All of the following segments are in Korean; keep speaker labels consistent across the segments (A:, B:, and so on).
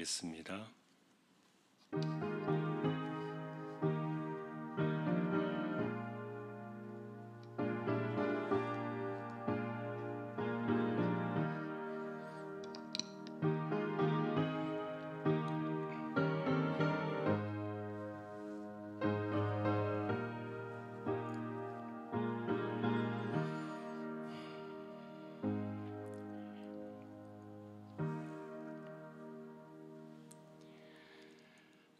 A: 겠습니다.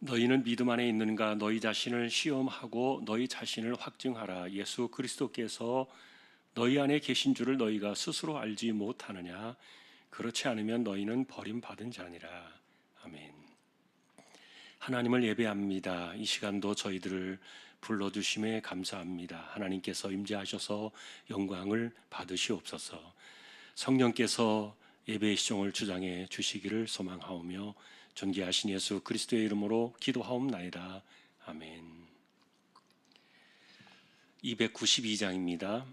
A: 너희는 믿음 안에 있는가? 너희 자신을 시험하고 너희 자신을 확증하라. 예수 그리스도께서 너희 안에 계신 줄을 너희가 스스로 알지 못하느냐? 그렇지 않으면 너희는 버림받은 자니라. 아멘. 하나님을 예배합니다. 이 시간도 저희들을 불러주심에 감사합니다. 하나님께서 임재하셔서 영광을 받으시옵소서. 성령께서 예배의 시종을 주장해 주시기를 소망하오며 존귀하신 예수 그리스도의 이름으로 기도하옵나이다. 아멘. 292장입니다.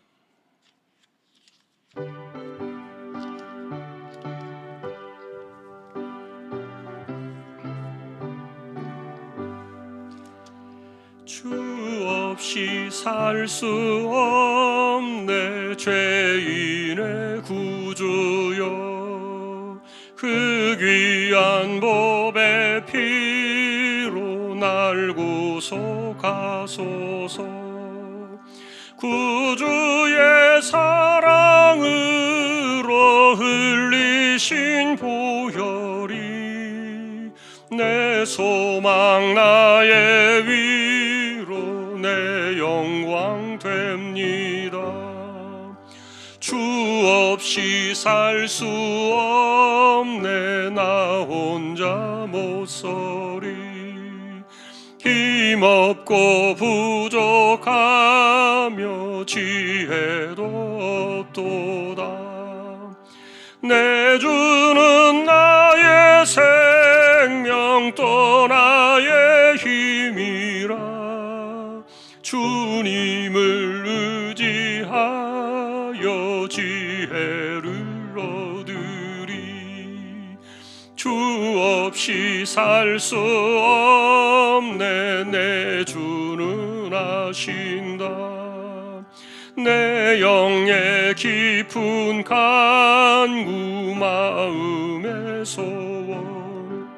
A: 주 없이 살 수 없네 죄인의 구주여, 그 귀한 보배 피로 날 구속하소서. 구주의 사랑으로 흘리신 보혈이 내 소망 나의 위로 내 영광 됩니다. 주 없이 살 수 없네 나 혼자 못서리. 힘없고 부족하며 지혜도 없도다. 내 주는 나의 생명 또 나의 힘이라. 주님을 의지하여 지혜를 얻으리. 주 없이 살 수 없네 내 주는 아신다. 내 영의 깊은 간구 마음의 소원,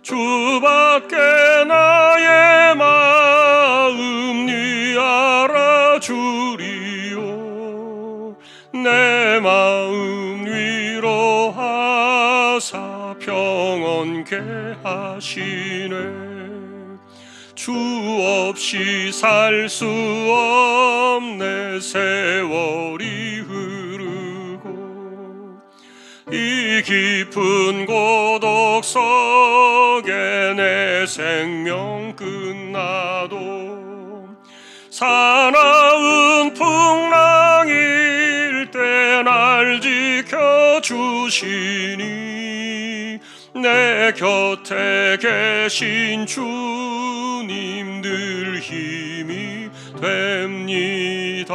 A: 주밖에 나의 마음 네 알아주리요. 내 마음 위로하사 평온케 하시네. 주 없이 살 수 없네 세월이 흐르고 이 깊은 고독 속에 내 생명 끝나도 사나운 풍랑일 때 날 지켜주시니 내 곁에 계신 주님 늘 힘이 됩니다.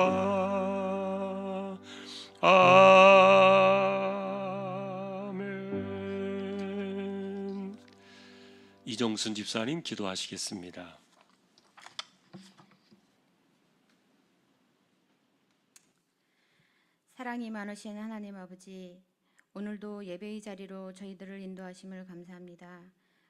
A: 아멘. 이정순 집사님 기도하시겠습니다.
B: 사랑이 많으신 하나님 아버지, 오늘도 예배의 자리로 저희들을 인도하심을 감사합니다.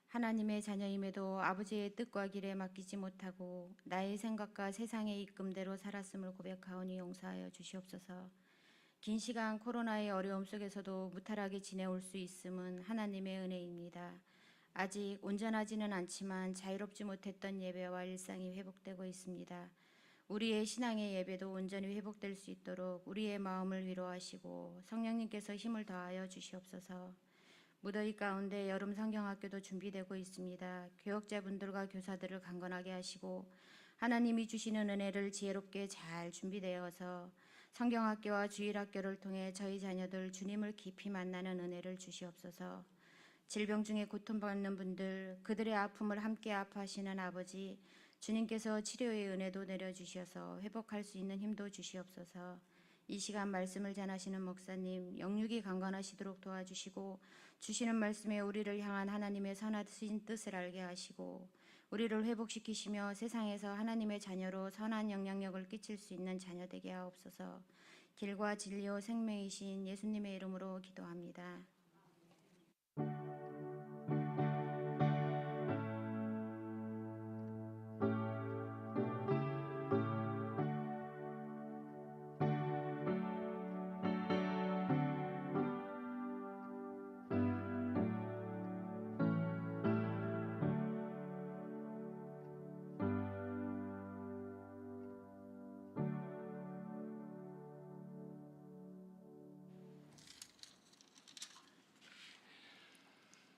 B: 하나님의 자녀임에도 아버지의 뜻과 길에 맡기지 못하고 나의 생각과 세상의 입김대로 살았음을 고백하오니 용서하여 주시옵소서. 긴 시간 코로나의 어려움 속에서도 무탈하게 지내올 수 있음은 하나님의 은혜입니다. 아직 온전하지는 않지만 자유롭지 못했던 예배와 일상이 회복되고 있습니다. 우리의 신앙의 예배도 온전히 회복될 수 있도록 우리의 마음을 위로하시고 성령님께서 힘을 더하여 주시옵소서. 무더위 가운데 여름 성경학교도 준비되고 있습니다. 교역자분들과 교사들을 강건하게 하시고 하나님이 주시는 은혜를 지혜롭게 잘 준비되어서 성경학교와 주일학교를 통해 저희 자녀들 주님을 깊이 만나는 은혜를 주시옵소서. 질병 중에 고통받는 분들, 그들의 아픔을 함께 아파하시는 아버지, 주님께서 치료의 은혜도 내려주셔서 회복할 수 있는 힘도 주시옵소서. 이 시간 말씀을 전하시는 목사님 영육이 강건하시도록 도와주시고 주시는 말씀에 우리를 향한 하나님의 선하신 뜻을 알게 하시고 우리를 회복시키시며 세상에서 하나님의 자녀로 선한 영향력을 끼칠 수 있는 자녀 되게 하옵소서. 길과 진리요 생명이신 예수님의 이름으로 기도합니다.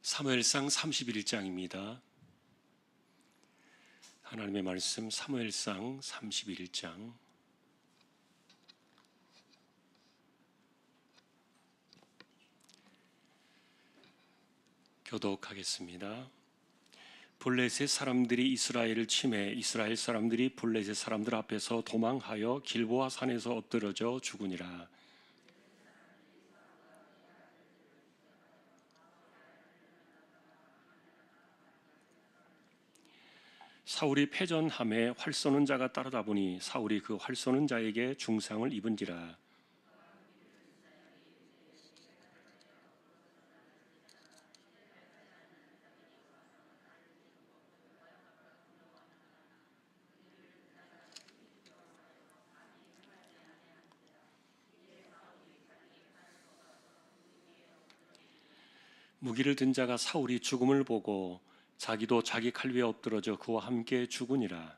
A: 사무엘상 31장입니다. 하나님의 말씀 사무엘상 31장 교독하겠습니다. 블레셋 사람들이 이스라엘을 침해 이스라엘 사람들이 블레셋 사람들 앞에서 도망하여 길보아 산에서 엎드러져 죽으니라. 사울이 패전함에 활 쏘는 자가 따르다 보니 사울이 그 활 쏘는 자에게 중상을 입은지라. 무기를 든 자가 사울이 죽음을 보고 자기도 자기 칼 위에 엎드러져 그와 함께 죽으니라.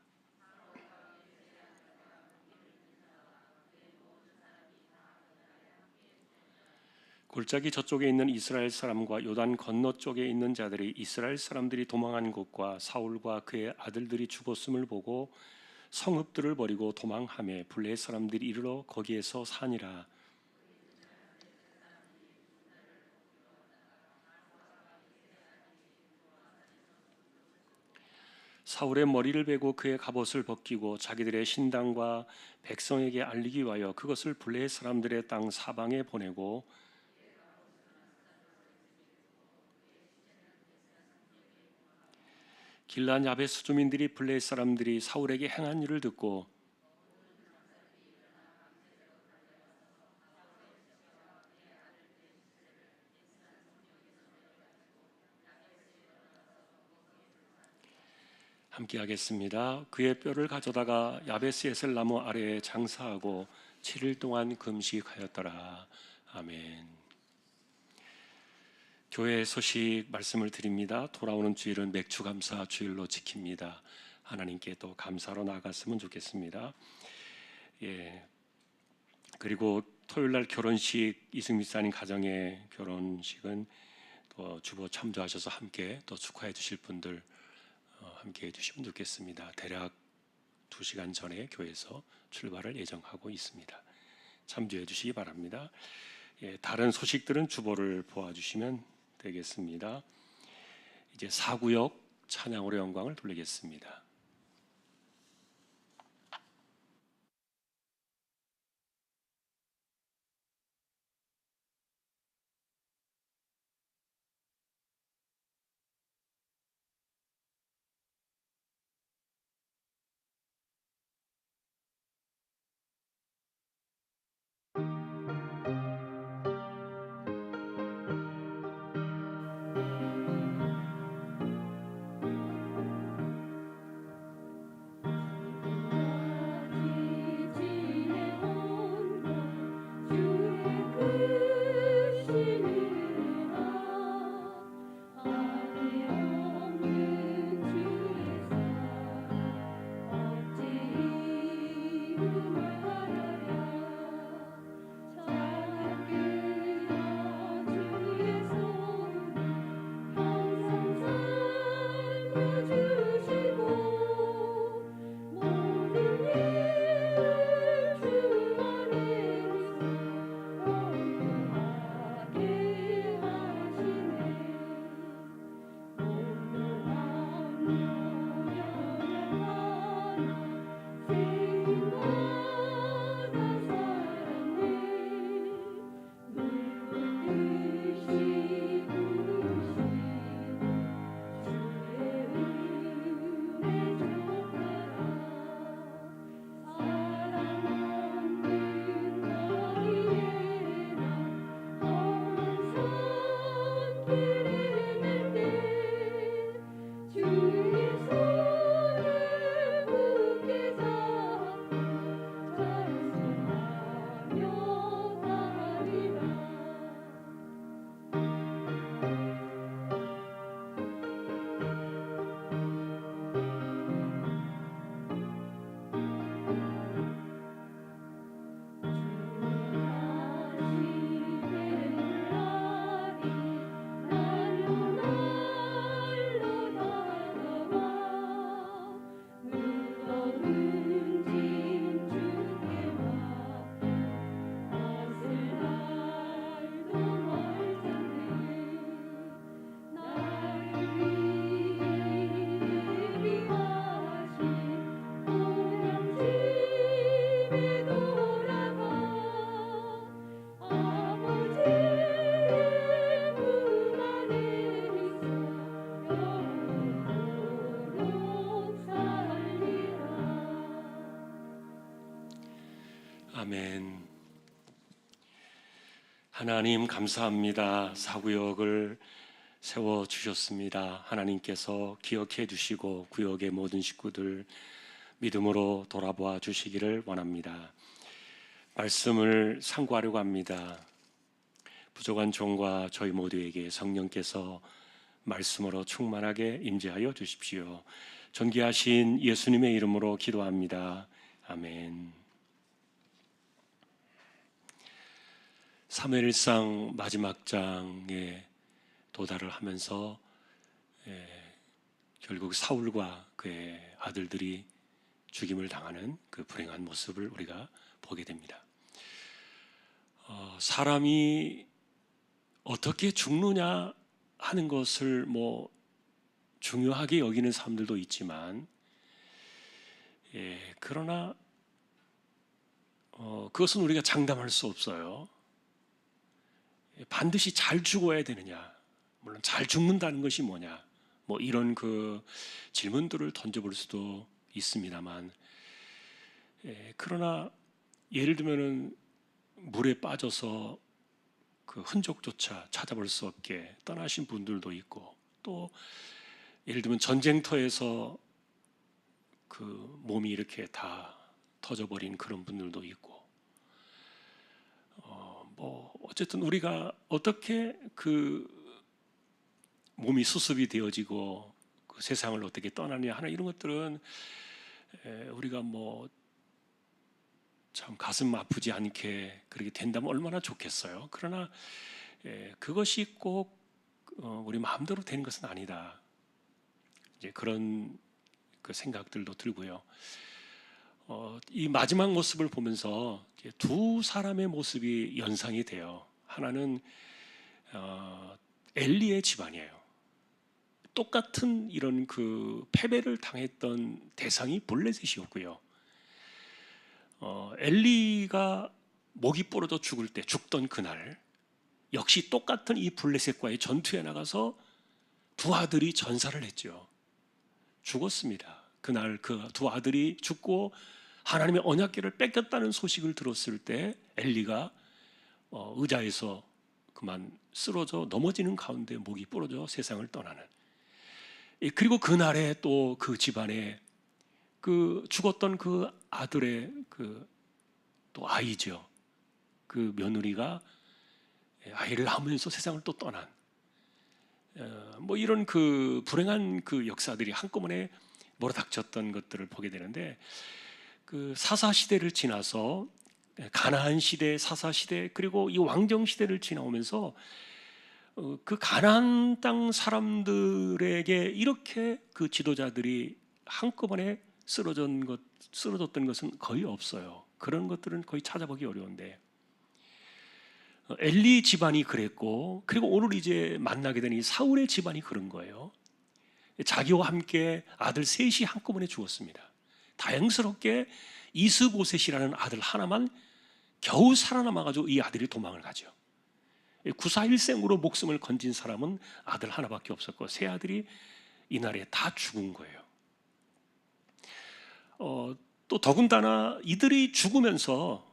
A: 골짜기 저쪽에 있는 이스라엘 사람과 요단 건너 쪽에 있는 자들이 이스라엘 사람들이 도망한 곳과 사울과 그의 아들들이 죽었음을 보고 성읍들을 버리고 도망하며 블레셋 사람들이 이르러 거기에서 사니라. 사울의 머리를 베고 그의 갑옷을 벗기고 자기들의 신당과 백성에게 알리기 위하여 그것을 블레셋 사람들의 땅 사방에 보내고 길란 야베스 주민들이 블레셋 사람들이 사울에게 행한 일을 듣고 함께 하겠습니다. 그의 뼈를 가져다가 야베스 에셀 나무 아래에 장사하고 7일 동안 금식하였더라. 아멘. 교회 소식 말씀을 드립니다. 돌아오는 주일은 맥주감사 주일로 지킵니다. 하나님께 또 감사로 나아갔으면 좋겠습니다. 그리고 토요일날 결혼식 이승미 사님 가정의 결혼식은 또 주보 참조하셔서 함께 또 축하해 주실 분들 함께 해주시면 좋겠습니다. 대략 2시간 전에 교회에서 출발을 예정하고 있습니다. 참조해 주시기 바랍니다. 다른 소식들은 주보를 보아주시면 되겠습니다. 이제 4구역 찬양으로 영광을 돌리겠습니다. 하나님 감사합니다. 사구역을 세워주셨습니다. 하나님께서 기억해 주시고 구역의 모든 식구들 믿음으로 돌아보아 주시기를 원합니다. 말씀을 상고하려고 합니다. 부족한 종과 저희 모두에게 성령께서 말씀으로 충만하게 임재하여 주십시오. 존귀하신 예수님의 이름으로 기도합니다. 아멘. 사무엘상 마지막 장에 도달을 하면서 결국 사울과 그의 아들들이 죽임을 당하는 그 불행한 모습을 우리가 보게 됩니다. 사람이 어떻게 죽느냐 하는 것을 중요하게 여기는 사람들도 있지만, 그러나 그것은 우리가 장담할 수 없어요. 반드시 잘 죽어야 되느냐, 물론 잘 죽는다는 것이 뭐냐, 이런 그 질문들을 던져볼 수도 있습니다만, 그러나 예를 들면은 물에 빠져서 그 흔적조차 찾아볼 수 없게 떠나신 분들도 있고, 또 예를 들면 전쟁터에서 그 몸이 이렇게 다 터져버린 그런 분들도 있고, 어쨌든 우리가 어떻게 그 몸이 수습이 되어지고 그 세상을 어떻게 떠나냐 하는 이런 것들은 우리가 참 가슴 아프지 않게 그렇게 된다면 얼마나 좋겠어요. 그러나 그것이 꼭 우리 마음대로 되는 것은 아니다. 이제 그런 그 생각들도 들고요. 이 마지막 모습을 보면서 이제 두 사람의 모습이 연상이 돼요. 하나는 엘리의 집안이에요. 똑같은 이런 그 패배를 당했던 대상이 블레셋이었고요. 엘리가 목이 부러져 죽던 그날 역시 똑같은 이 블레셋과의 전투에 나가서 두 아들이 전사를 했죠. 죽었습니다. 그날 그 두 아들이 죽고 하나님의 언약궤를 뺏겼다는 소식을 들었을 때 엘리가 의자에서 그만 쓰러져 넘어지는 가운데 목이 부러져 세상을 떠나는, 그리고 그날에 또 그 집안에 그 죽었던 그 아들의 그 또 아이죠. 그 며느리가 아이를 낳으면서 세상을 또 떠난, 이런 그 불행한 그 역사들이 한꺼번에 몰아닥쳤던 것들을 보게 되는데, 그 사사 시대를 지나서 가나안 시대, 사사 시대, 그리고 이 왕정 시대를 지나오면서 그 가나안 땅 사람들에게 이렇게 그 지도자들이 한꺼번에 쓰러졌던 것은 거의 없어요. 그런 것들은 거의 찾아보기 어려운데, 엘리 집안이 그랬고, 그리고 오늘 이제 만나게 되는 이 사울의 집안이 그런 거예요. 자기와 함께 아들 셋이 한꺼번에 죽었습니다. 다행스럽게 이스보셋이라는 아들 하나만 겨우 살아남아가지고 이 아들이 도망을 가죠. 구사일생으로 목숨을 건진 사람은 아들 하나밖에 없었고, 세 아들이 이날에 다 죽은 거예요. 또 더군다나 이들이 죽으면서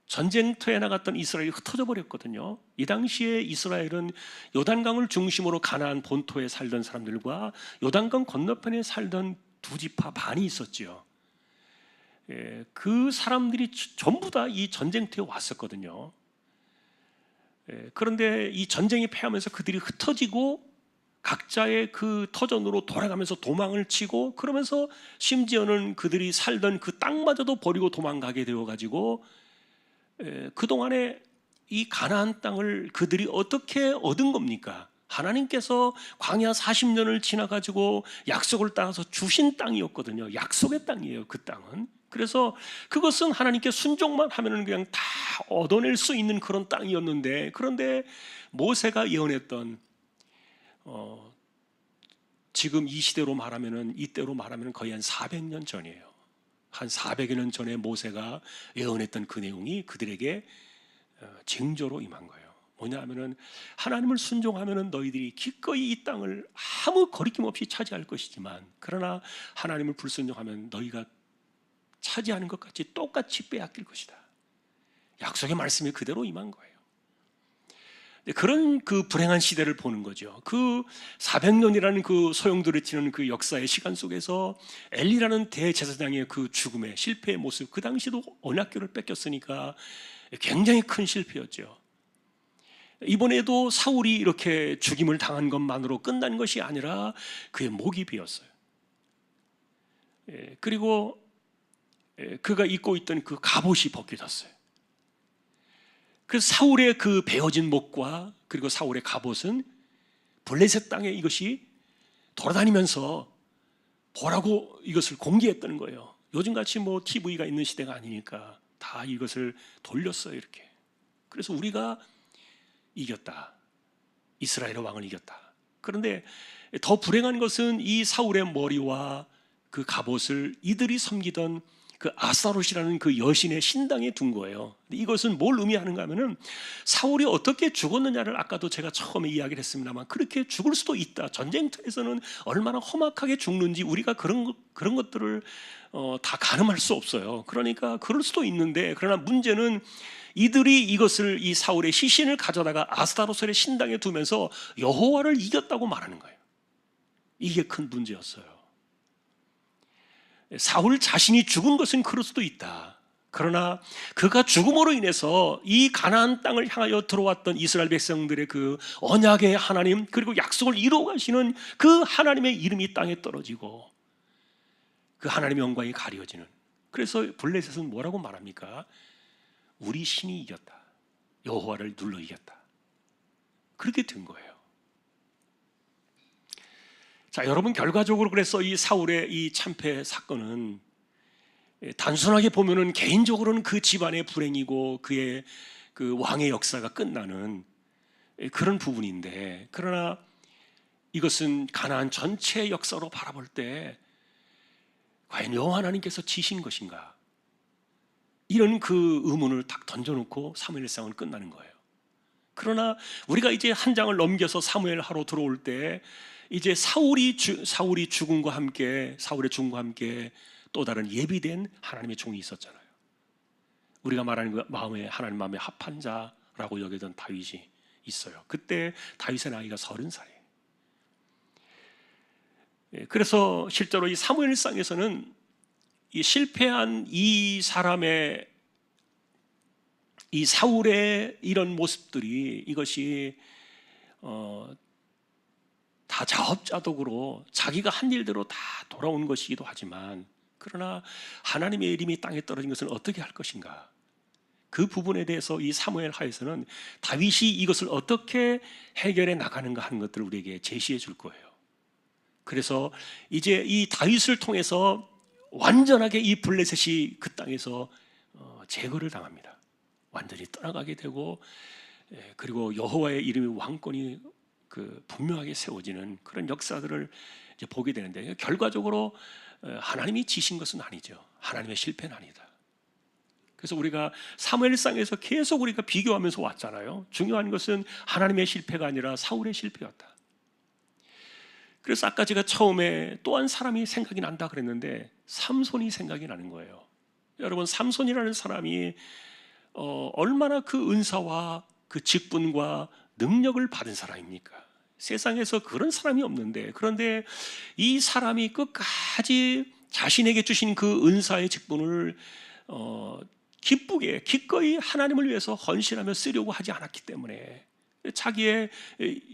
A: 전쟁터에 나갔던 이스라엘이 흩어져 버렸거든요. 이 당시에 이스라엘은 요단강을 중심으로 가나안 본토에 살던 사람들과 요단강 건너편에 살던 두 지파 반이 있었죠. 그 사람들이 전부 다 이 전쟁터에 왔었거든요. 그런데 이 전쟁이 패하면서 그들이 흩어지고 각자의 그 터전으로 돌아가면서 도망을 치고, 그러면서 심지어는 그들이 살던 그 땅마저도 버리고 도망가게 되어가지고, 그동안에 이 가나안 땅을 그들이 어떻게 얻은 겁니까? 하나님께서 광야 40년을 지나가지고 약속을 따라서 주신 땅이었거든요. 약속의 땅이에요, 그 땅은. 그래서 그것은 하나님께 순종만 하면 그냥 다 얻어낼 수 있는 그런 땅이었는데, 그런데 모세가 예언했던 지금 이 시대로 말하면은, 이때로 말하면 거의 한 400년 전이에요. 한 400여 년 전에 모세가 예언했던 그 내용이 그들에게 징조로 임한 거예요. 뭐냐 하면은, 하나님을 순종하면은 너희들이 기꺼이 이 땅을 아무 거리낌 없이 차지할 것이지만, 그러나 하나님을 불순종하면 너희가 차지하는 것 같이 똑같이 빼앗길 것이다. 약속의 말씀이 그대로 임한 거예요. 그런 그 불행한 시대를 보는 거죠. 그 400년이라는 그 소용돌이치는 그 역사의 시간 속에서 엘리라는 대제사장의 그 죽음의 실패의 모습, 그 당시도 언약궤를 뺏겼으니까 굉장히 큰 실패였죠. 이번에도 사울이 이렇게 죽임을 당한 것만으로 끝난 것이 아니라 그의 목이 비었어요. 그리고 그가 입고 있던 그 갑옷이 벗겨졌어요. 그래서 사울의 그 베어진 목과 그리고 사울의 갑옷은 블레셋 땅에 이것이 돌아다니면서 보라고 이것을 공개했다는 거예요. 요즘같이 뭐 TV가 있는 시대가 아니니까 다 이것을 돌렸어요, 이렇게. 그래서 우리가 이겼다. 이스라엘의 왕을 이겼다. 그런데 더 불행한 것은 이 사울의 머리와 그 갑옷을 이들이 섬기던 그 아스타롯이라는 그 여신의 신당에 둔 거예요. 이것은 뭘 의미하는가 하면은 사울이 어떻게 죽었느냐를 아까도 제가 처음에 이야기를 했습니다만 그렇게 죽을 수도 있다. 전쟁터에서는 얼마나 험악하게 죽는지 우리가 그런 것들을 다 가늠할 수 없어요. 그러니까 그럴 수도 있는데 그러나 문제는 이들이 이것을 이 사울의 시신을 가져다가 아스타롯의 신당에 두면서 여호와를 이겼다고 말하는 거예요. 이게 큰 문제였어요. 사울 자신이 죽은 것은 그럴 수도 있다. 그러나 그가 죽음으로 인해서 이 가나안 땅을 향하여 들어왔던 이스라엘 백성들의 그 언약의 하나님 그리고 약속을 이루어 가시는 그 하나님의 이름이 땅에 떨어지고 그 하나님의 영광이 가려지는. 그래서 블레셋은 뭐라고 말합니까? 우리 신이 이겼다. 여호와를 눌러 이겼다. 그렇게 된 거예요. 자, 여러분 결과적으로 그래서 이 사울의 이 참패 사건은 단순하게 보면은 개인적으로는 그 집안의 불행이고 그의 그 왕의 역사가 끝나는 그런 부분인데 그러나 이것은 가나안 전체 역사로 바라볼 때 과연 여호와 하나님께서 지신 것인가? 이런 그 의문을 딱 던져놓고 사무엘상은 끝나는 거예요. 그러나 우리가 이제 한 장을 넘겨서 사무엘하로 들어올 때 이제 사울의 죽음과 함께 또 다른 예비된 하나님의 종이 있었잖아요. 우리가 말하는 그 하나님 마음에 합한 자라고 여기던 다윗이 있어요. 그때 다윗의 나이가 30살이에요. 그래서 실제로 이 사무엘상에서는 이 실패한 이 사람의 이 사울의 이런 모습들이 이것이 다 자업자독으로 자기가 한 일대로 다 돌아온 것이기도 하지만 그러나 하나님의 이름이 땅에 떨어진 것은 어떻게 할 것인가? 그 부분에 대해서 이 사무엘 하에서는 다윗이 이것을 어떻게 해결해 나가는가 하는 것들을 우리에게 제시해 줄 거예요. 그래서 이제 이 다윗을 통해서 완전하게 이 블레셋이 그 땅에서 제거를 당합니다. 완전히 떠나가게 되고 그리고 여호와의 이름의 왕권이 그 분명하게 세워지는 그런 역사들을 이제 보게 되는데 결과적으로 하나님이 지신 것은 아니죠. 하나님의 실패는 아니다. 그래서 우리가 사무엘상에서 계속 우리가 비교하면서 왔잖아요. 중요한 것은 하나님의 실패가 아니라 사울의 실패였다. 그래서 아까 제가 처음에 또 한 사람이 생각이 난다 그랬는데 삼손이 생각이 나는 거예요. 여러분 삼손이라는 사람이 얼마나 그 은사와 그 직분과 능력을 받은 사람입니까? 세상에서 그런 사람이 없는데 그런데 이 사람이 끝까지 자신에게 주신 그 은사의 직분을 기쁘게 기꺼이 하나님을 위해서 헌신하며 쓰려고 하지 않았기 때문에 자기의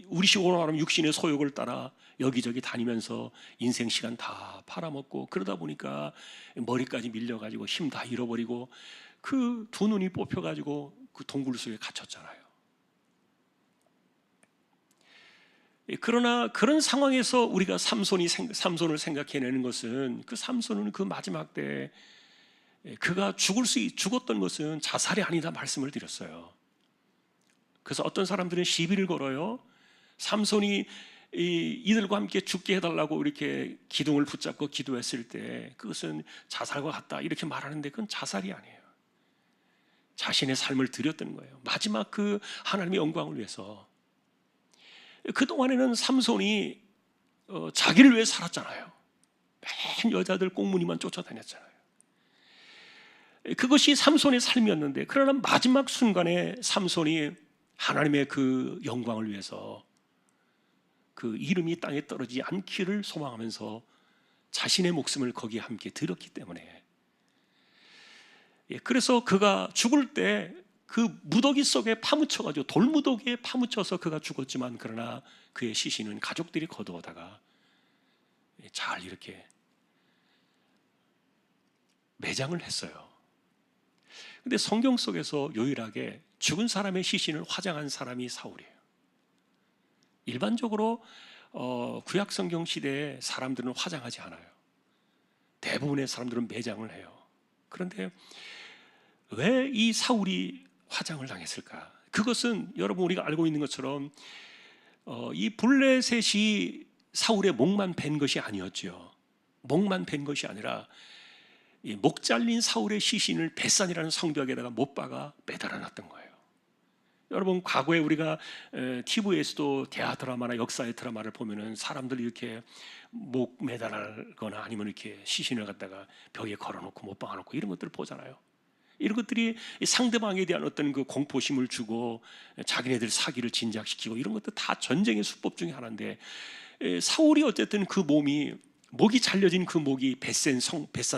A: 우리식으로 말하면 육신의 소욕을 따라 여기저기 다니면서 인생 시간 다 팔아먹고 그러다 보니까 머리까지 밀려가지고 힘 다 잃어버리고 그 두 눈이 뽑혀가지고 그 동굴 속에 갇혔잖아요. 그러나 그런 상황에서 우리가 삼손을 생각해내는 것은 그 삼손은 그 마지막 때 그가 죽었던 것은 자살이 아니다 말씀을 드렸어요. 그래서 어떤 사람들은 시비를 걸어요. 삼손이 이들과 함께 죽게 해달라고 이렇게 기둥을 붙잡고 기도했을 때 그것은 자살과 같다 이렇게 말하는데 그건 자살이 아니에요. 자신의 삶을 드렸던 거예요. 마지막 그 하나님의 영광을 위해서. 그동안에는 삼손이 자기를 위해 살았잖아요. 맨 여자들 꽁무니만 쫓아다녔잖아요. 그것이 삼손의 삶이었는데 그러나 마지막 순간에 삼손이 하나님의 그 영광을 위해서 그 이름이 땅에 떨어지지 않기를 소망하면서 자신의 목숨을 거기에 함께 들였기 때문에, 그래서 그가 죽을 때 그 무더기 속에 파묻혀가지고 돌무더기에 파묻혀서 그가 죽었지만, 그러나 그의 시신은 가족들이 거두어다가 잘 이렇게 매장을 했어요. 근데 성경 속에서 유일하게 죽은 사람의 시신을 화장한 사람이 사울이에요. 일반적으로 구약 성경 시대에 사람들은 화장하지 않아요. 대부분의 사람들은 매장을 해요. 그런데 왜 이 사울이 화장을 당했을까? 그것은 여러분 우리가 알고 있는 것처럼 이 블레셋이 사울의 목만 벤 것이 아니었죠. 목만 벤 것이 아니라 이 목 잘린 사울의 시신을 벳산이라는 성벽에다가 못 박아 매달아 놨던 거예요. 여러분 과거에 우리가 TV에서도 대하 드라마나 역사의 드라마를 보면은 사람들이 이렇게 목 매달거나 아니면 이렇게 시신을 갖다가 벽에 걸어놓고 못 박아놓고 이런 것들을 보잖아요. 이런 것들이 상대방에 대한 어떤 그 공포심을 주고 자기네들 사기를 진작시키고 이런 것도 다 전쟁의 수법 중에 하나인데, 사울이 어쨌든 그 목이 잘려진 그 목이 벳산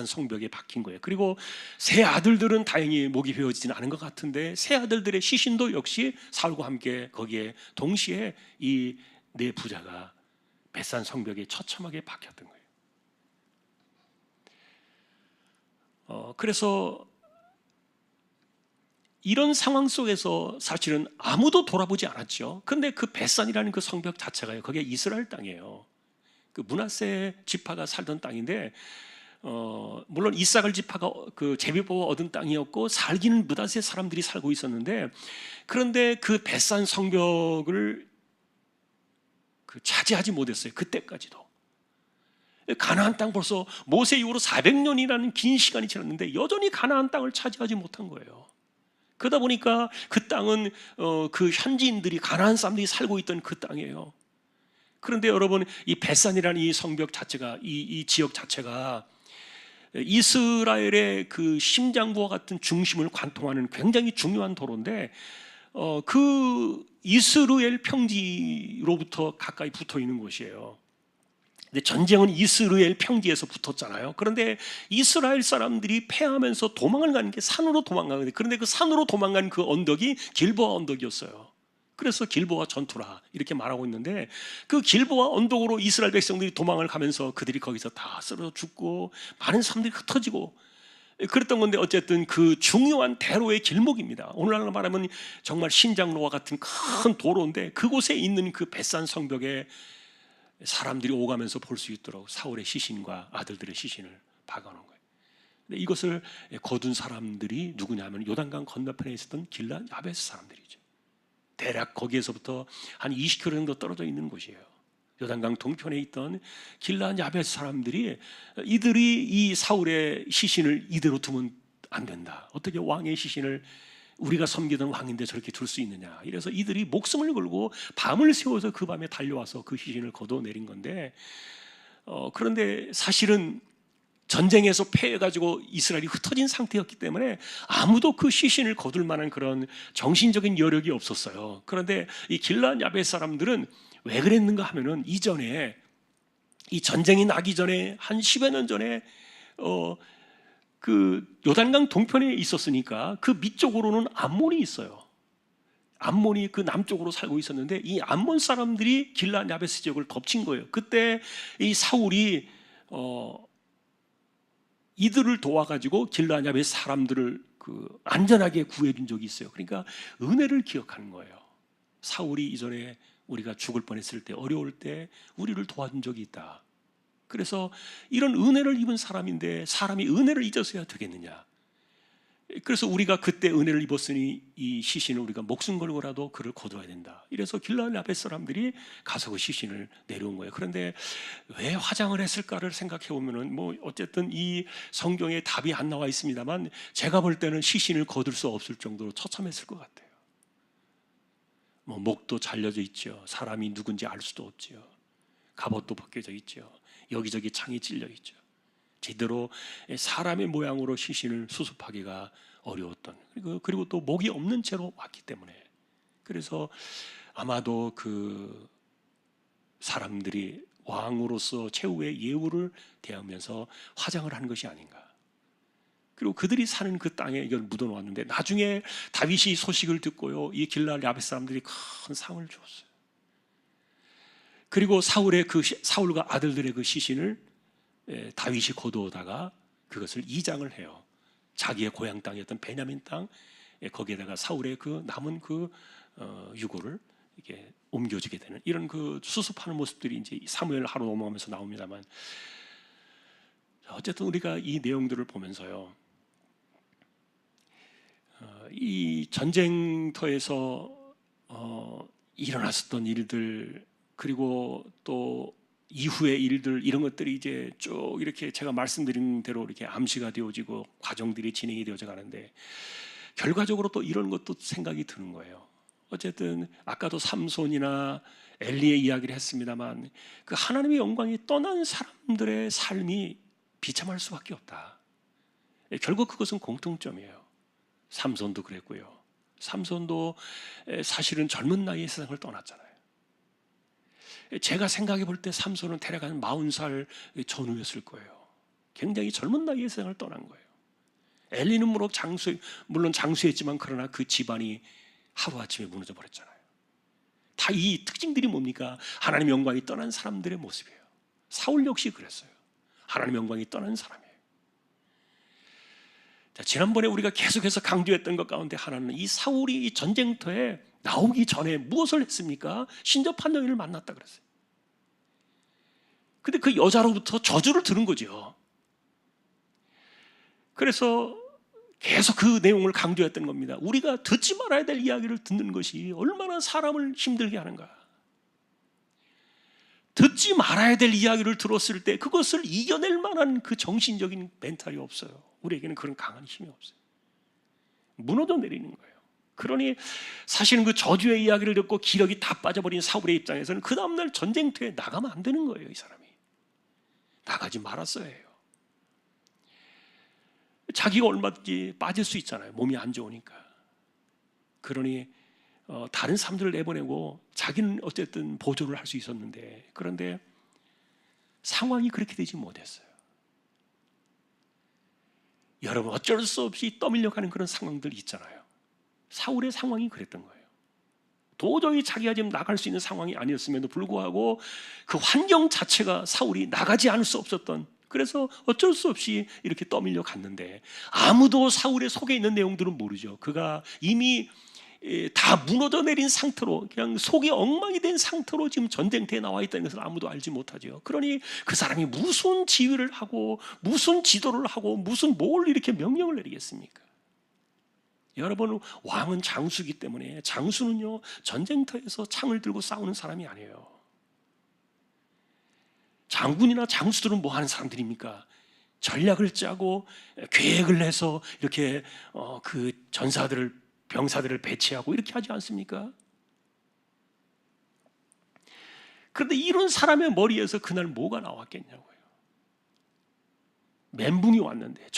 A: 성벽에 박힌 거예요. 그리고 세 아들들은 다행히 목이 베어지지는 않은 것 같은데, 세 아들들의 시신도 역시 사울과 함께 거기에 동시에 이 네 부자가 벳산 성벽에 처참하게 박혔던 거예요. 그래서 이런 상황 속에서 사실은 아무도 돌아보지 않았죠. 근데 그 벳산이라는 그 성벽 자체가요, 거기에 이스라엘 땅이에요. 그 므낫세 지파가 살던 땅인데, 물론 이삭을 지파가 그 제비뽑아 얻은 땅이었고 살기는 므낫세 사람들이 살고 있었는데, 그런데 그 벳산 성벽을 그 차지하지 못했어요. 그때까지도. 가나안 땅 벌써 모세 이후로 400년이라는 긴 시간이 지났는데 여전히 가나안 땅을 차지하지 못한 거예요. 그러다 보니까 그 땅은 그 현지인들이, 가나안 사람들이 살고 있던 그 땅이에요. 그런데 여러분 이 벳산이라는 이 성벽 자체가, 이 지역 자체가 이스라엘의 그 심장부와 같은 중심을 관통하는 굉장히 중요한 도로인데, 그 이스라엘 평지로부터 가까이 붙어 있는 곳이에요. 근데 전쟁은 이스라엘 평지에서 붙었잖아요. 그런데 이스라엘 사람들이 패하면서 도망을 가는 게 산으로 도망가는데, 그런데 그 산으로 도망간 그 언덕이 길보아 언덕이었어요. 그래서 길보아 전투라 이렇게 말하고 있는데, 그 길보아 언덕으로 이스라엘 백성들이 도망을 가면서 그들이 거기서 다 쓰러져 죽고 많은 사람들이 흩어지고 그랬던 건데, 어쨌든 그 중요한 대로의 길목입니다. 오늘날로 말하면 정말 신장로와 같은 큰 도로인데, 그곳에 있는 그 벳산 성벽에 사람들이 오가면서 볼 수 있도록 사울의 시신과 아들들의 시신을 박아놓은 거예요. 근데 이것을 거둔 사람들이 누구냐면 요단강 건너편에 있었던 길랏 야베스 사람들이죠. 대략 거기에서부터 한 20km 정도 떨어져 있는 곳이에요. 요단강 동편에 있던 길랏 야베스 사람들이, 이들이 이 사울의 시신을 이대로 두면 안 된다. 어떻게 왕의 시신을, 우리가 섬기던 왕인데 저렇게 둘 수 있느냐. 이래서 이들이 목숨을 걸고 밤을 새워서 그 밤에 달려와서 그 시신을 걷어내린 건데, 그런데 사실은 전쟁에서 패해가지고 이스라엘이 흩어진 상태였기 때문에 아무도 그 시신을 거둘 만한 그런 정신적인 여력이 없었어요. 그런데 이 길랏 야베스 사람들은 왜 그랬는가 하면은, 이전에 이 전쟁이 나기 전에 한 10여 년 전에 그 요단강 동편에 있었으니까 그 밑쪽으로는 암몬이 있어요. 암몬이 그 남쪽으로 살고 있었는데, 이 암몬 사람들이 길랏 야베스 지역을 덮친 거예요. 그때 이 사울이 이들을 도와가지고 길랏 야베스 사람들을 그 안전하게 구해준 적이 있어요. 그러니까 은혜를 기억하는 거예요. 사울이 이전에 우리가 죽을 뻔했을 때, 어려울 때 우리를 도와준 적이 있다. 그래서 이런 은혜를 입은 사람인데 사람이 은혜를 잊어서야 되겠느냐. 그래서 우리가 그때 은혜를 입었으니 이 시신을 우리가 목숨 걸고라도 그를 거둬야 된다. 이래서 길랏 야베스 사람들이 가서 그 시신을 내려온 거예요. 그런데 왜 화장을 했을까를 생각해 보면은, 뭐 어쨌든 이 성경에 답이 안 나와 있습니다만, 제가 볼 때는 시신을 거둘 수 없을 정도로 처참했을 것 같아요. 뭐 목도 잘려져 있죠. 사람이 누군지 알 수도 없죠. 갑옷도 벗겨져 있죠. 여기저기 창이 찔려 있죠. 제대로 사람의 모양으로 시신을 수습하기가 어려웠던, 그리고 또 목이 없는 채로 왔기 때문에 그래서 아마도 그 사람들이 왕으로서 최후의 예우를 대하면서 화장을 하는 것이 아닌가. 그리고 그들이 사는 그 땅에 이걸 묻어놓았는데 나중에 다윗이 소식을 듣고요, 이 길랄 야벳 사람들이 큰 상을 주었어요. 그리고 사울과 아들들의 그 시신을 다윗이 거두어다가 그것을 이장을 해요. 자기의 고향 땅이었던 베냐민 땅, 거기에다가 사울의 그 남은 그 유고를 이렇게 옮겨주게 되는 이런 그 수습하는 모습들이 이제 사무엘 하루 넘어가면서 나옵니다만, 어쨌든 우리가 이 내용들을 보면서요, 이 전쟁터에서 일어났었던 일들, 그리고 또 이후의 일들, 이런 것들이 이제 쭉 이렇게 제가 말씀드린 대로 이렇게 암시가 되어지고 과정들이 진행이 되어져 가는데, 결과적으로 또 이런 것도 생각이 드는 거예요. 어쨌든 아까도 삼손이나 엘리의 이야기를 했습니다만, 그 하나님의 영광이 떠난 사람들의 삶이 비참할 수밖에 없다. 결국 그것은 공통점이에요. 삼손도 그랬고요. 삼손도 사실은 젊은 나이에 세상을 떠났잖아요. 제가 생각해 볼 때 삼손은 대략 한 40살 전후였을 거예요. 굉장히 젊은 나이에 세상을 떠난 거예요. 엘리는 물론 장수했지만 그러나 그 집안이 하루아침에 무너져 버렸잖아요. 다 이 특징들이 뭡니까? 하나님의 영광이 떠난 사람들의 모습이에요. 사울 역시 그랬어요. 하나님의 영광이 떠난 사람이에요. 자, 지난번에 우리가 계속해서 강조했던 것 가운데 하나는 이 사울이 이 전쟁터에 나오기 전에 무엇을 했습니까? 신접한 여인을 만났다 그랬어요. 근데 그 여자로부터 저주를 들은 거죠. 그래서 계속 그 내용을 강조했던 겁니다. 우리가 듣지 말아야 될 이야기를 듣는 것이 얼마나 사람을 힘들게 하는가. 듣지 말아야 될 이야기를 들었을 때 그것을 이겨낼 만한 그 정신적인 멘탈이 없어요. 우리에게는 그런 강한 힘이 없어요. 무너져 내리는 거예요. 그러니 사실은 그 저주의 이야기를 듣고 기력이 다 빠져버린 사울의 입장에서는 그 다음날 전쟁터에 나가면 안 되는 거예요. 이 사람이 나가지 말았어야 해요. 자기가 얼마든지 빠질 수 있잖아요. 몸이 안 좋으니까. 그러니 다른 사람들을 내보내고 자기는 어쨌든 보조를 할 수 있었는데, 그런데 상황이 그렇게 되지 못했어요. 여러분, 어쩔 수 없이 떠밀려가는 그런 상황들이 있잖아요. 사울의 상황이 그랬던 거예요. 도저히 자기가 지금 나갈 수 있는 상황이 아니었음에도 불구하고 그 환경 자체가 사울이 나가지 않을 수 없었던, 그래서 어쩔 수 없이 이렇게 떠밀려 갔는데, 아무도 사울의 속에 있는 내용들은 모르죠. 그가 이미 다 무너져 내린 상태로, 그냥 속이 엉망이 된 상태로 지금 전쟁터에 나와 있다는 것을 아무도 알지 못하죠. 그러니 그 사람이 무슨 지휘를 하고 무슨 지도를 하고 무슨 뭘 이렇게 명령을 내리겠습니까? 여러분, 왕은 장수이기 때문에, 장수는요 전쟁터에서 창을 들고 싸우는 사람이 아니에요. 장군이나 장수들은 뭐 하는 사람들입니까? 전략을 짜고 계획을 해서 이렇게 그 병사들을 배치하고 이렇게 하지 않습니까? 그런데 이런 사람의 머리에서 그날 뭐가 나왔겠냐고요. 멘붕이 왔는데,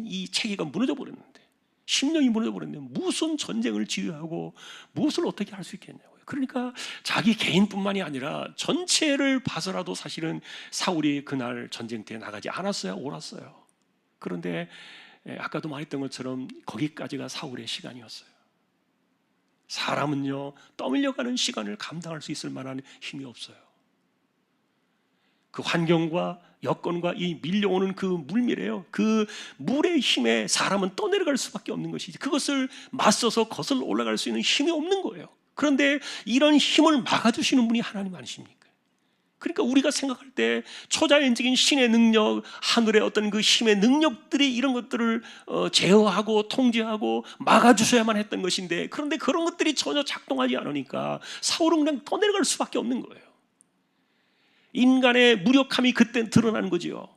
A: 이 체계가 무너져 버렸는데, 심령이 무너져 버렸는데 무슨 전쟁을 지휘하고 무엇을 어떻게 할 수 있겠냐고요. 그러니까 자기 개인뿐만이 아니라 전체를 봐서라도 사실은 사울이 그날 전쟁터에 나가지 않았어요, 옳았어요. 그런데 아까도 말했던 것처럼 거기까지가 사울의 시간이었어요. 사람은요 떠밀려가는 시간을 감당할 수 있을 만한 힘이 없어요. 그 환경과 여건과 이 밀려오는 그 물밀에요, 그 물의 힘에 사람은 떠내려갈 수밖에 없는 것이지, 그것을 맞서서 거슬러 올라갈 수 있는 힘이 없는 거예요. 그런데 이런 힘을 막아주시는 분이 하나님 아니십니까? 그러니까 우리가 생각할 때 초자연적인 신의 능력, 하늘의 어떤 그 힘의 능력들이 이런 것들을 제어하고 통제하고 막아주셔야만 했던 것인데, 그런데 그런 것들이 전혀 작동하지 않으니까 사울은 그냥 떠내려갈 수밖에 없는 거예요. 인간의 무력함이 그때 드러나는 거지요.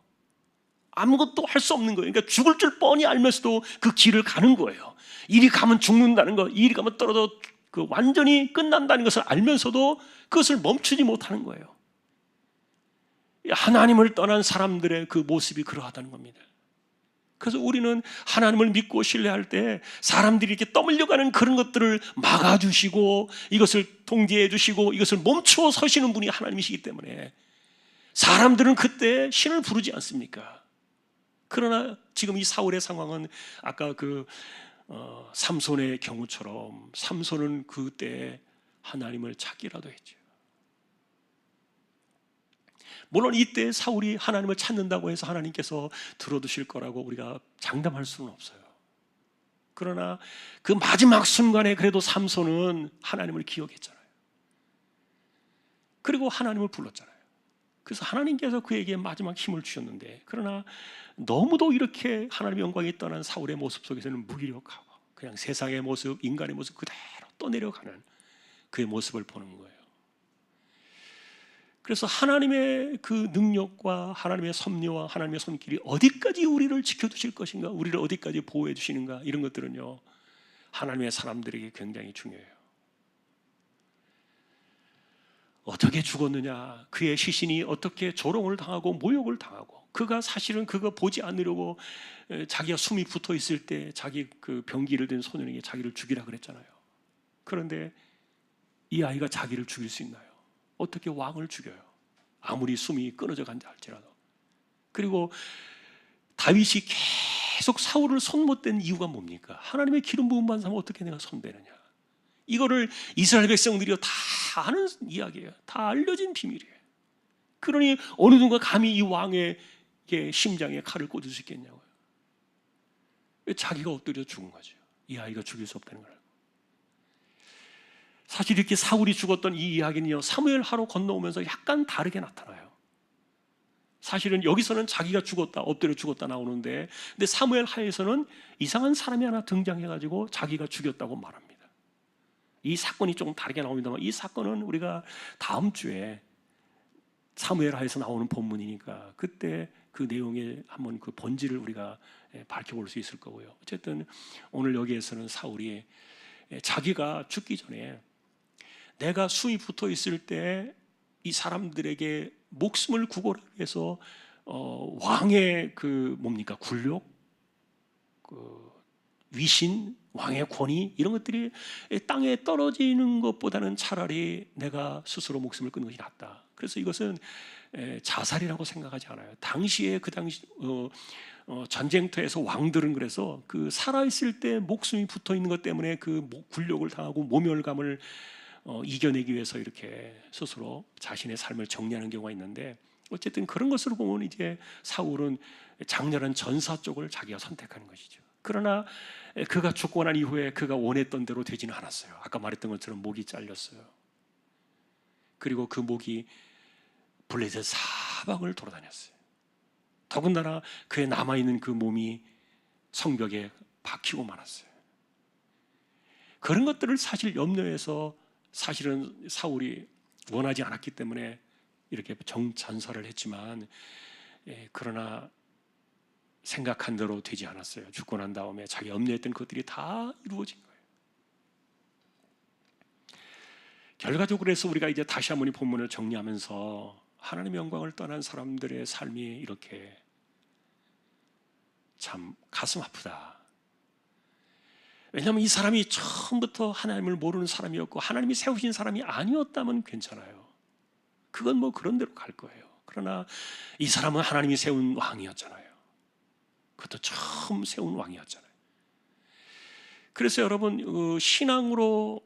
A: 아무것도 할 수 없는 거예요. 그러니까 죽을 줄 뻔히 알면서도 그 길을 가는 거예요. 이리 가면 죽는다는 거, 이리 가면 떨어져 그 완전히 끝난다는 것을 알면서도 그것을 멈추지 못하는 거예요. 하나님을 떠난 사람들의 그 모습이 그러하다는 겁니다. 그래서 우리는 하나님을 믿고 신뢰할 때 사람들이 이렇게 떠밀려가는 그런 것들을 막아주시고 이것을 통제해 주시고 이것을 멈추어 서시는 분이 하나님이시기 때문에 사람들은 그때 신을 부르지 않습니까? 그러나 지금 이 사울의 상황은 아까 삼손의 경우처럼 삼손은 그때 하나님을 찾기라도 했죠. 물론 이때 사울이 하나님을 찾는다고 해서 하나님께서 들어두실 거라고 우리가 장담할 수는 없어요. 그러나 그 마지막 순간에 그래도 삼손은 하나님을 기억했잖아요. 그리고 하나님을 불렀잖아요. 그래서 하나님께서 그에게 마지막 힘을 주셨는데, 그러나 너무도 이렇게 하나님의 영광이 떠난 사울의 모습 속에서는 무기력하고 그냥 세상의 모습, 인간의 모습 그대로 떠내려가는 그의 모습을 보는 거예요. 그래서 하나님의 그 능력과 하나님의 섭리와 하나님의 손길이 어디까지 우리를 지켜주실 것인가, 우리를 어디까지 보호해 주시는가, 이런 것들은요 하나님의 사람들에게 굉장히 중요해요. 어떻게 죽었느냐, 그의 시신이 어떻게 조롱을 당하고 모욕을 당하고, 그가 사실은 그거 보지 않으려고 자기가 숨이 붙어 있을 때 자기 그 병기를 든 소년에게 자기를 죽이라 그랬잖아요. 그런데 이 아이가 자기를 죽일 수 있나요? 어떻게 왕을 죽여요? 아무리 숨이 끊어져 간다 할지라도. 그리고 다윗이 계속 사울을 손 못 댄 이유가 뭡니까? 하나님의 기름 부음 받은 사람은 어떻게 내가 손 대느냐? 이거를 이스라엘 백성들이 다 아는 이야기예요. 다 알려진 비밀이에요. 그러니 어느 누가 감히 이 왕의 심장에 칼을 꽂을 수 있겠냐고요. 자기가 엎드려 죽은 거죠. 이 아이가 죽일 수 없다는 걸. 사실 이렇게 사울이 죽었던 이 이야기는요 사무엘 하로 건너오면서 약간 다르게 나타나요. 사실은 여기서는 자기가 죽었다, 엎드려 죽었다 나오는데, 근데 사무엘 하에서는 이상한 사람이 하나 등장해가지고 자기가 죽였다고 말합니다. 이 사건이 조금 다르게 나옵니다만, 이 사건은 우리가 다음 주에 사무엘 하에서 나오는 본문이니까 그때 그 내용의 한번 그 본질을 우리가 밝혀볼 수 있을 거고요. 어쨌든 오늘 여기에서는 사울이 자기가 죽기 전에 내가 숨이 붙어 있을 때 이 사람들에게 목숨을 구걸하기 위해서 왕의 그 뭡니까, 굴욕, 그 위신, 왕의 권위, 이런 것들이 땅에 떨어지는 것보다는 차라리 내가 스스로 목숨을 끊는 것이 낫다. 그래서 이것은 자살이라고 생각하지 않아요. 당시에 그 당시 전쟁터에서 왕들은 그래서 그 살아있을 때 목숨이 붙어 있는 것 때문에 그 굴욕을 당하고 모멸감을 이겨내기 위해서 이렇게 스스로 자신의 삶을 정리하는 경우가 있는데, 어쨌든 그런 것으로 보면 이제 사울은 장렬한 전사 쪽을 자기가 선택하는 것이죠. 그러나 그가 죽고 난 이후에 그가 원했던 대로 되지는 않았어요. 아까 말했던 것처럼 목이 잘렸어요. 그리고 그 목이 블레셋 사방을 돌아다녔어요. 더군다나 그의 남아있는 그 몸이 성벽에 박히고 말았어요. 그런 것들을 사실 염려해서 사실은 사울이 원하지 않았기 때문에 이렇게 전사를 했지만, 그러나 생각한 대로 되지 않았어요. 죽고 난 다음에 자기 염려했던 것들이 다 이루어진 거예요. 결과적으로 해서 우리가 이제 다시 한번 이 본문을 정리하면서 하나님의 영광을 떠난 사람들의 삶이 이렇게 참 가슴 아프다. 왜냐하면 이 사람이 처음부터 하나님을 모르는 사람이었고 하나님이 세우신 사람이 아니었다면 괜찮아요. 그건 뭐 그런 대로 갈 거예요. 그러나 이 사람은 하나님이 세운 왕이었잖아요. 그것도 처음 세운 왕이었잖아요. 그래서 여러분, 신앙으로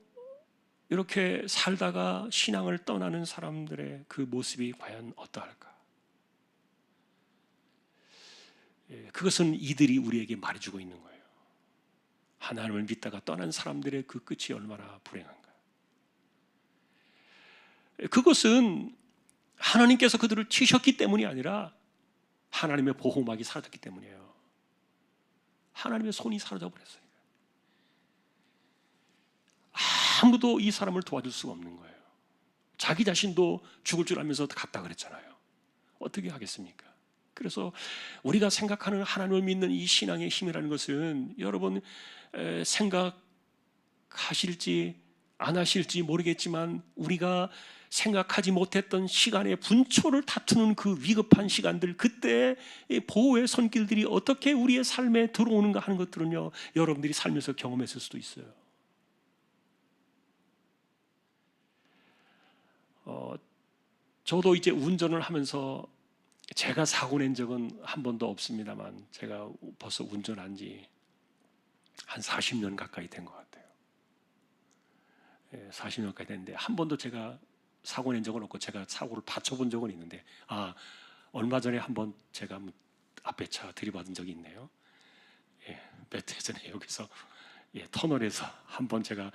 A: 이렇게 살다가 신앙을 떠나는 사람들의 그 모습이 과연 어떠할까? 그것은 이들이 우리에게 말해주고 있는 거예요. 하나님을 믿다가 떠난 사람들의 그 끝이 얼마나 불행한가. 그것은 하나님께서 그들을 치셨기 때문이 아니라 하나님의 보호막이 사라졌기 때문이에요. 하나님의 손이 사라져 버렸어요. 아무도 이 사람을 도와줄 수가 없는 거예요. 자기 자신도 죽을 줄 알면서 갔다 그랬잖아요. 어떻게 하겠습니까? 그래서 우리가 생각하는 하나님을 믿는 이 신앙의 힘이라는 것은 여러분 생각하실지 안 하실지 모르겠지만 우리가 생각하지 못했던 시간의 분초를 다투는 그 위급한 시간들, 그때 보호의 손길들이 어떻게 우리의 삶에 들어오는가 하는 것들은요, 여러분들이 살면서 경험했을 수도 있어요. 저도 이제 운전을 하면서 제가 사고 낸 적은 한 번도 없습니다만, 제가 벌써 운전한 지 한 40년 가까이 된 것 같아요. 40년 가까이 됐는데 한 번도 제가 사고 낸 적은 없고, 제가 사고를 받쳐본 적은 있는데, 얼마 전에 한번 제가 앞에 차 들이받은 적이 있네요. 몇 해 전에 여기서 터널에서 한번 제가,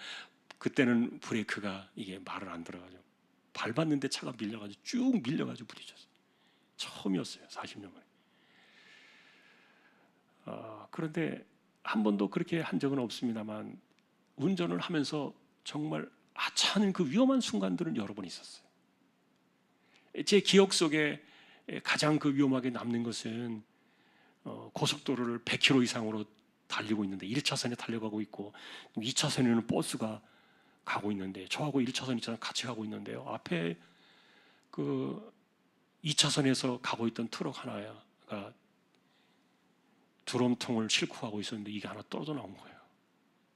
A: 그때는 브레이크가 이게 말을 안 들어가지고 밟았는데 차가 밀려가지고 쭉 밀려가지고 부딪혔어요. 처음이었어요, 40년 만에. 그런데 한 번도 그렇게 한 적은 없습니다만, 운전을 하면서 정말 하찮은 그 위험한 순간들은 여러 번 있었어요. 제 기억 속에 가장 그 위험하게 남는 것은 고속도로를 100km 이상으로 달리고 있는데 1차선에 달려가고 있고 2차선에는 버스가 가고 있는데, 저하고 1차선, 2차선 같이 가고 있는데요, 앞에 그 2차선에서 가고 있던 트럭 하나가 드럼통을 싣고 가고 있었는데 이게 하나 떨어져 나온 거예요.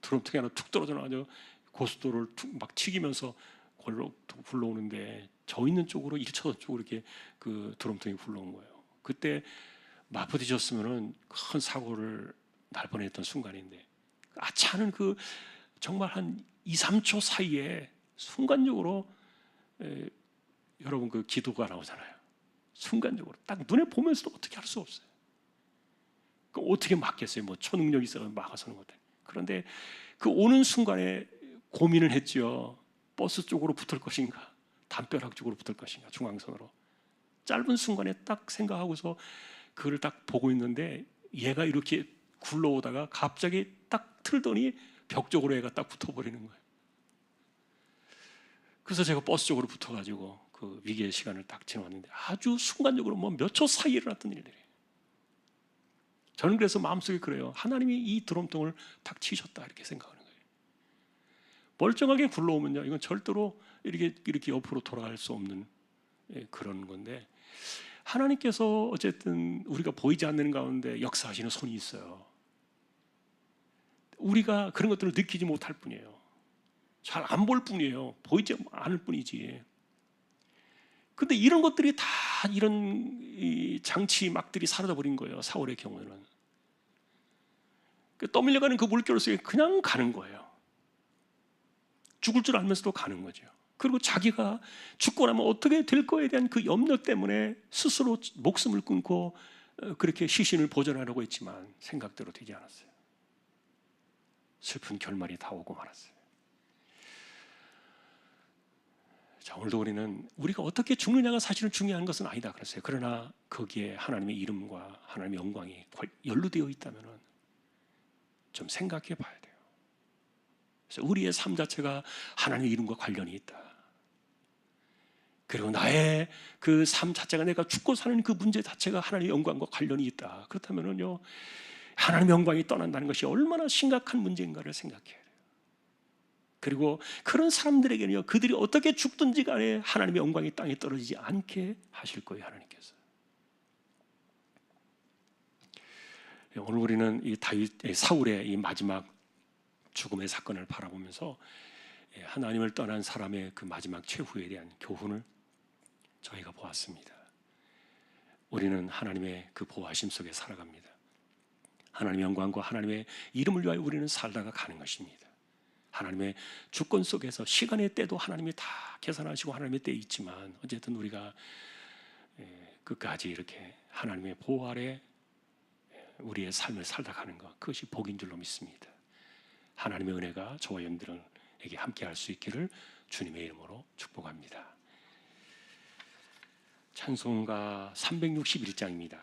A: 드럼통이 하나 툭 떨어져 나와서 고속도로를 막 튀기면서 굴러오는데, 저 있는 쪽으로 1차선 쪽으로 이렇게 그 드럼통이 굴러온 거예요. 그때 맞부딪혔으면은 큰 사고를 날 뻔했던 순간인데, 아차는 그 정말 한 2, 3초 사이에 순간적으로 여러분 그 기도가 나오잖아요. 순간적으로 딱 눈에 보면서도 어떻게 할 수 없어요. 어떻게 막겠어요? 뭐 초능력이 있어서 막아서는 것들. 그런데 그 오는 순간에 고민을 했죠. 버스 쪽으로 붙을 것인가, 담벼락 쪽으로 붙을 것인가, 중앙선으로. 짧은 순간에 딱 생각하고서 그걸 딱 보고 있는데, 얘가 이렇게 굴러오다가 갑자기 딱 틀더니 벽 쪽으로 얘가 딱 붙어버리는 거예요. 그래서 제가 버스 쪽으로 붙어가지고 그 위기의 시간을 딱 지나왔는데, 아주 순간적으로 뭐 몇 초 사이에 일어났던 일들이에요. 저는 그래서 마음속에 그래요. 하나님이 이 드럼통을 탁 치셨다, 이렇게 생각하는 거예요. 멀쩡하게 굴러오면요, 이건 절대로 이렇게 옆으로 돌아갈 수 없는 그런 건데, 하나님께서 어쨌든 우리가 보이지 않는 가운데 역사하시는 손이 있어요. 우리가 그런 것들을 느끼지 못할 뿐이에요. 잘 안 볼 뿐이에요. 보이지 않을 뿐이지. 근데 이런 것들이 다 이런 장치막들이 사라져버린 거예요. 사울의 경우에는. 떠밀려가는 그 물결 속에 그냥 가는 거예요. 죽을 줄 알면서도 가는 거죠. 그리고 자기가 죽고 나면 어떻게 될 거에 대한 그 염려 때문에 스스로 목숨을 끊고 그렇게 시신을 보존하려고 했지만 생각대로 되지 않았어요. 슬픈 결말이 다 오고 말았어요. 자, 오늘도 우리가 어떻게 죽느냐가 사실은 중요한 것은 아니다 그랬어요. 그러나 거기에 하나님의 이름과 하나님의 영광이 연루되어 있다면 좀 생각해 봐야 돼요. 그래서 우리의 삶 자체가 하나님의 이름과 관련이 있다. 그리고 나의 그 삶 자체가, 내가 죽고 사는 그 문제 자체가 하나님의 영광과 관련이 있다. 그렇다면요, 하나님의 영광이 떠난다는 것이 얼마나 심각한 문제인가를 생각해야 돼요. 그리고 그런 사람들에게는요, 그들이 어떻게 죽든지 간에 하나님의 영광이 땅에 떨어지지 않게 하실 거예요, 하나님께서. 오늘 우리는 이 사울의 이 마지막 죽음의 사건을 바라보면서 하나님을 떠난 사람의 그 마지막 최후에 대한 교훈을 저희가 보았습니다. 우리는 하나님의 그 보호하심 속에 살아갑니다. 하나님의 영광과 하나님의 이름을 위하여 우리는 살다가 가는 것입니다. 하나님의 주권 속에서 시간의 때도 하나님이 다 계산하시고 하나님의 때에 있지만, 어쨌든 우리가 끝까지 이렇게 하나님의 보호 아래 우리의 삶을 살다 가는 것, 그것이 복인 줄로 믿습니다. 하나님의 은혜가 저와 여러분들에게 함께 할 수 있기를 주님의 이름으로 축복합니다. 찬송가 361장입니다.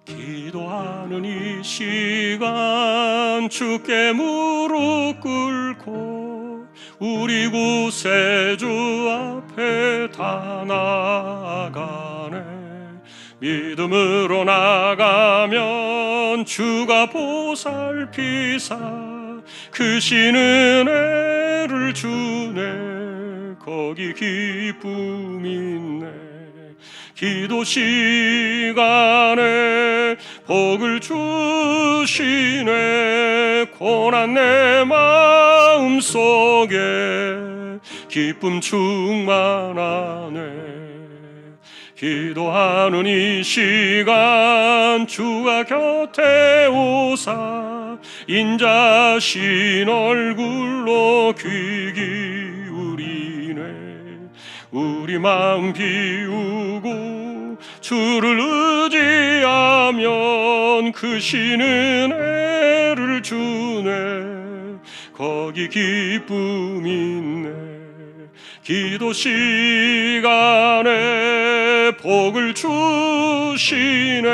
A: 기도하는 이 시간 주께 무릎 꿇고 우리 구세주 앞에 다 나아가네. 믿음으로 나가면 주가 보살피사 크신 은혜를 주네. 거기 기쁨 있네. 기도 시간에 복을 주시네. 고난 내 마음 속에 기쁨 충만하네. 기도하는 이 시간 주가 곁에 오사 인자신 얼굴로 귀 기울이네. 우리 마음 비우고 주를 의지하면 크신 은혜를 주네. 거기 기쁨 있네. 기도 시간에 복을 주시네.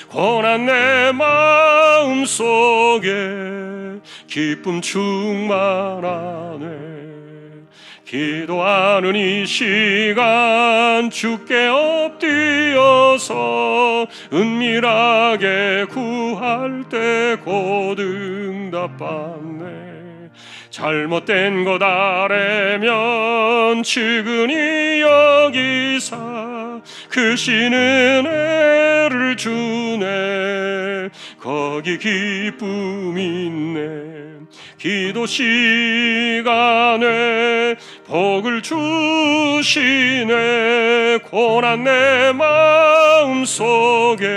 A: 고난 내 마음 속에 기쁨 충만하네. 기도하는 이 시간 주께 엎드려서 은밀하게 구할 때 곧 응답받네. 잘못된 것 아래면 측은히 여기사 크신 은혜를 주네. 거기 기쁨 있네. 기도 시간에 복을 주시네. 고난 내 마음 속에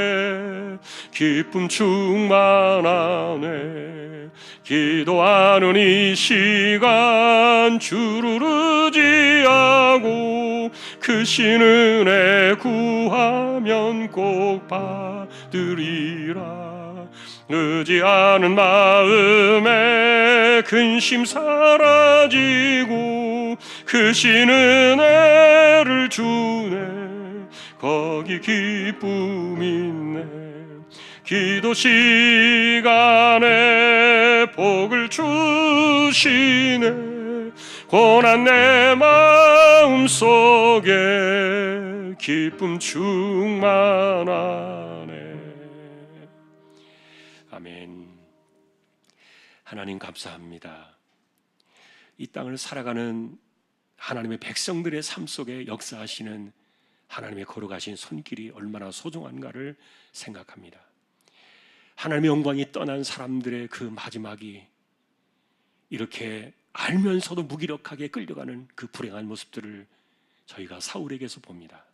A: 기쁨 충만하네. 기도하는 이 시간 주를 의지하고 크신 은혜 구하면 꼭 받으리라. 의지하는 마음에 근심 사라지고 크신 은혜를 주네. 거기 기쁨 있네. 기도 시간에 복을 주시네. 고난 내 마음 속에 기쁨 충만하네. 아멘. 하나님 감사합니다. 이 땅을 살아가는 하나님의 백성들의 삶 속에 역사하시는 하나님의 걸어가신 손길이 얼마나 소중한가를 생각합니다. 하나님의 영광이 떠난 사람들의 그 마지막이 이렇게 알면서도 무기력하게 끌려가는 그 불행한 모습들을 저희가 사울에게서 봅니다.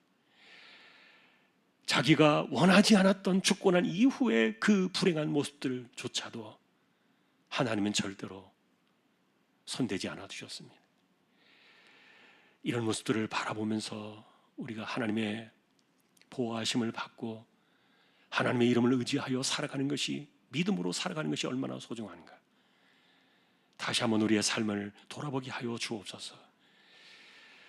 A: 자기가 원하지 않았던 죽고 난 이후의 그 불행한 모습들조차도 하나님은 절대로 손대지 않아 주셨습니다. 이런 모습들을 바라보면서 우리가 하나님의 보호하심을 받고 하나님의 이름을 의지하여 살아가는 것이, 믿음으로 살아가는 것이 얼마나 소중한가. 다시 한번 우리의 삶을 돌아보게 하여 주옵소서.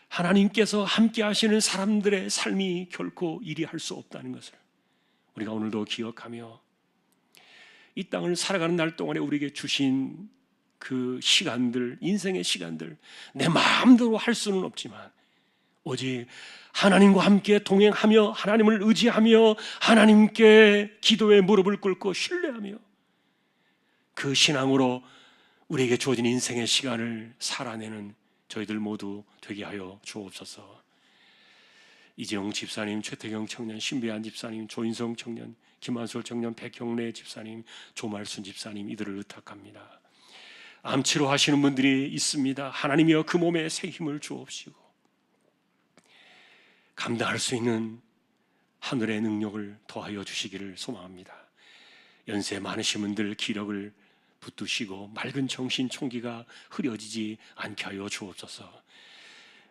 A: 하나님께서 함께 하시는 사람들의 삶이 결코 이리 할 수 없다는 것을 우리가 오늘도 기억하며 이 땅을 살아가는 날 동안에 우리에게 주신 그 시간들, 인생의 시간들, 내 마음대로 할 수는 없지만 오직 하나님과 함께 동행하며 하나님을 의지하며 하나님께 기도에 무릎을 꿇고 신뢰하며 그 신앙으로 우리에게 주어진 인생의 시간을 살아내는 저희들 모두 되게 하여 주옵소서. 이재용 집사님, 최태경 청년, 신배한 집사님, 조인성 청년, 김한솔 청년, 백형래 집사님, 조말순 집사님, 이들을 의탁합니다. 암치료 하시는 분들이 있습니다. 하나님이여 그 몸에 새 힘을 주옵시고 감당할 수 있는 하늘의 능력을 더하여 주시기를 소망합니다. 연세 많으신 분들 기력을 붙드시고 맑은 정신 총기가 흐려지지 않게 하여 주옵소서.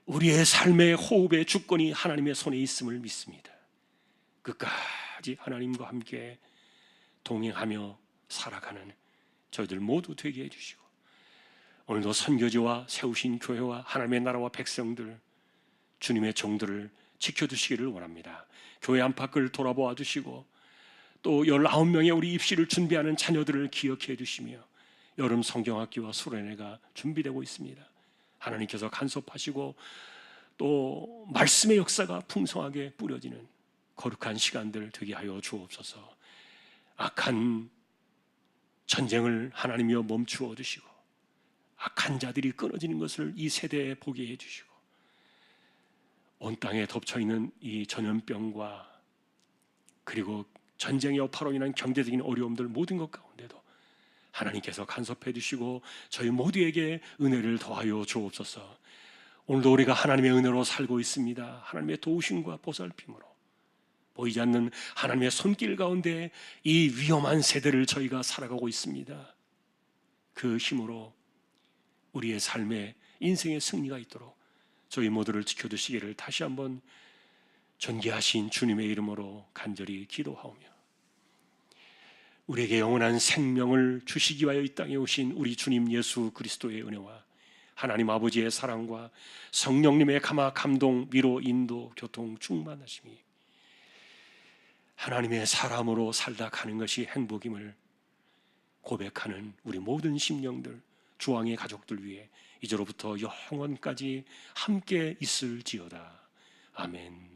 A: 우리의 삶의 호흡의 주권이 하나님의 손에 있음을 믿습니다. 끝까지 하나님과 함께 동행하며 살아가는 저희들 모두 되게 해주시고 오늘도 선교지와 세우신 교회와 하나님의 나라와 백성들, 주님의 종들을 지켜주시기를 원합니다. 교회 안팎을 돌아보아 주시고 또 19명의 우리 입시를 준비하는 자녀들을 기억해 주시며 여름 성경학기와 수련회가 준비되고 있습니다. 하나님께서 간섭하시고 또 말씀의 역사가 풍성하게 뿌려지는 거룩한 시간들 되게 하여 주옵소서. 악한 전쟁을 하나님이여 멈추어 주시고 악한 자들이 끊어지는 것을 이 세대에 보게 해주시고 온 땅에 덮쳐있는 이 전염병과 그리고 전쟁의 여파로 인한 경제적인 어려움들 모든 것 가운데도 하나님께서 간섭해 주시고 저희 모두에게 은혜를 더하여 주옵소서. 오늘도 우리가 하나님의 은혜로 살고 있습니다. 하나님의 도우심과 보살핌으로 보이지 않는 하나님의 손길 가운데 이 위험한 세대를 저희가 살아가고 있습니다. 그 힘으로 우리의 삶에 인생의 승리가 있도록 저희 모두를 지켜주시기를 다시 한번 존귀하신 주님의 이름으로 간절히 기도하오며 우리에게 영원한 생명을 주시기 위하여 이 땅에 오신 우리 주님 예수 그리스도의 은혜와 하나님 아버지의 사랑과 성령님의 감동, 위로, 인도, 교통, 충만하심이 하나님의 사람으로 살다 가는 것이 행복임을 고백하는 우리 모든 심령들, 주왕의 가족들 위해 이제로부터 영원까지 함께 있을지어다. 아멘.